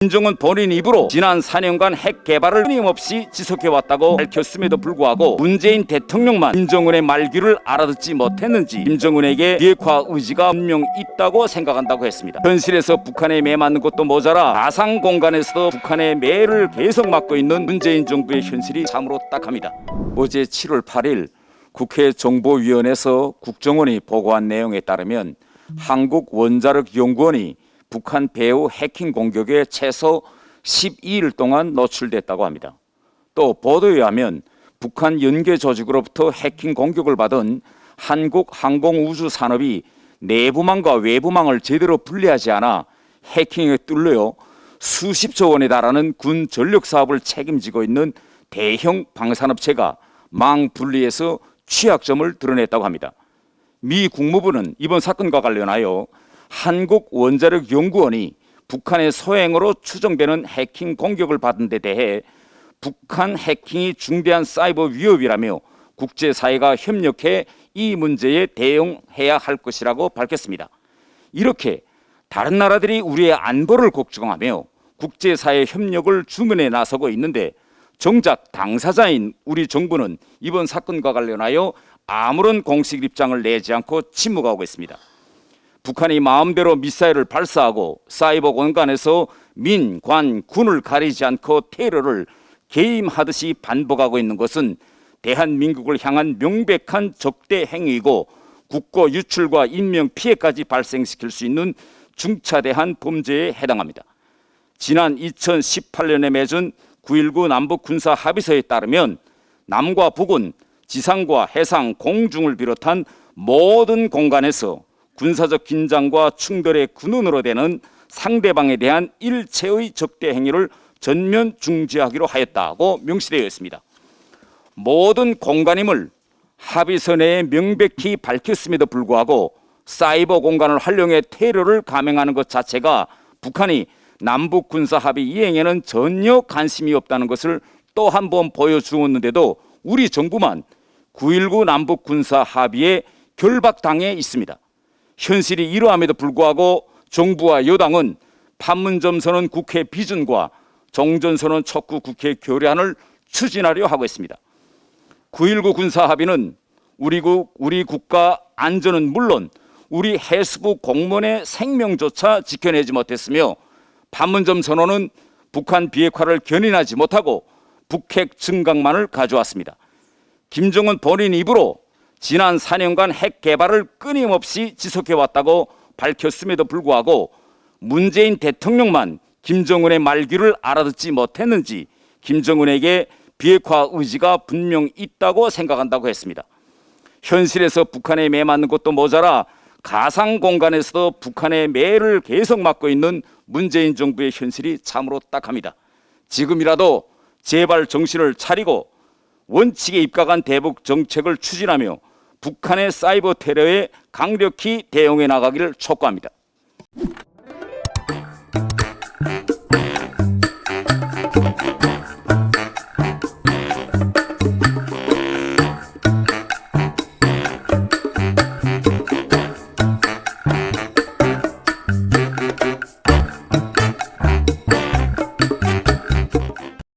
김정은 본인 입으로 지난 4년간 핵 개발을 끊임없이 지속해왔다고 밝혔음에도 불구하고 문재인 대통령만 김정은의 말귀를 알아듣지 못했는지 김정은에게 비핵화 의지가 분명 있다고 생각한다고 했습니다. 현실에서 북한에 매 맞는 것도 모자라 가상 공간에서도 북한의 매를 계속 맞고 있는 문재인 정부의 현실이 참으로 딱합니다. 어제 7월 8일 국회 정보위원회에서 국정원이 보고한 내용에 따르면 한국원자력연구원이 북한 배후 해킹 공격에 최소 12일 동안 노출됐다고 합니다. 또 보도에 의하면 북한 연계 조직으로부터 해킹 공격을 받은 한국 항공우주산업이 내부망과 외부망을 제대로 분리하지 않아 해킹에 뚫려 수십조 원에 달하는 군 전력 사업을 책임지고 있는 대형 방산업체가 망 분리해서 취약점을 드러냈다고 합니다. 미 국무부는 이번 사건과 관련하여 한국원자력연구원이 북한의 소행으로 추정되는 해킹 공격을 받은 데 대해 북한 해킹이 중대한 사이버 위협이라며 국제사회가 협력해 이 문제에 대응해야 할 것이라고 밝혔습니다. 이렇게 다른 나라들이 우리의 안보를 걱정하며 국제사회 협력을 주문에 나서고 있는데 정작 당사자인 우리 정부는 이번 사건과 관련하여 아무런 공식 입장을 내지 않고 침묵하고 있습니다. 북한이 마음대로 미사일을 발사하고 사이버 공간에서 민, 관, 군을 가리지 않고 테러를 개임하듯이 반복하고 있는 것은 대한민국을 향한 명백한 적대 행위이고 국고 유출과 인명 피해까지 발생시킬 수 있는 중차대한 범죄에 해당합니다. 지난 2018년에 맺은 9.19 남북군사 합의서에 따르면 남과 북은 지상과 해상, 공중을 비롯한 모든 공간에서 군사적 긴장과 충돌의 근원으로 되는 상대방에 대한 일체의 적대 행위를 전면 중지하기로 하였다고 명시되어 있습니다. 모든 공간임을 합의서 내에 명백히 밝혔음에도 불구하고 사이버 공간을 활용해 테러를 감행하는 것 자체가 북한이 남북 군사 합의 이행에는 전혀 관심이 없다는 것을 또 한 번 보여주었는데도 우리 정부만 9.19 남북 군사 합의에 결박당해 있습니다. 현실이 이러함에도 불구하고 정부와 여당은 판문점 선언 국회 비준과 종전선언 촉구 국회 결의안을 추진하려 하고 있습니다. 9.19 군사 합의는 우리 국가 안전은 물론 우리 해수부 공무원의 생명조차 지켜내지 못했으며 판문점 선언은 북한 비핵화를 견인하지 못하고 북핵 증강만을 가져왔습니다. 김정은 본인 입으로 지난 4년간 핵 개발을 끊임없이 지속해왔다고 밝혔음에도 불구하고 문재인 대통령만 김정은의 말귀를 알아듣지 못했는지 김정은에게 비핵화 의지가 분명 있다고 생각한다고 했습니다. 현실에서 북한에 매 맞는 것도 모자라 가상 공간에서도 북한의 매를 계속 맞고 있는 문재인 정부의 현실이 참으로 딱합니다. 지금이라도 제발 정신을 차리고 원칙에 입각한 대북 정책을 추진하며 북한의 사이버 테러에 강력히 대응해 나가기를 촉구합니다.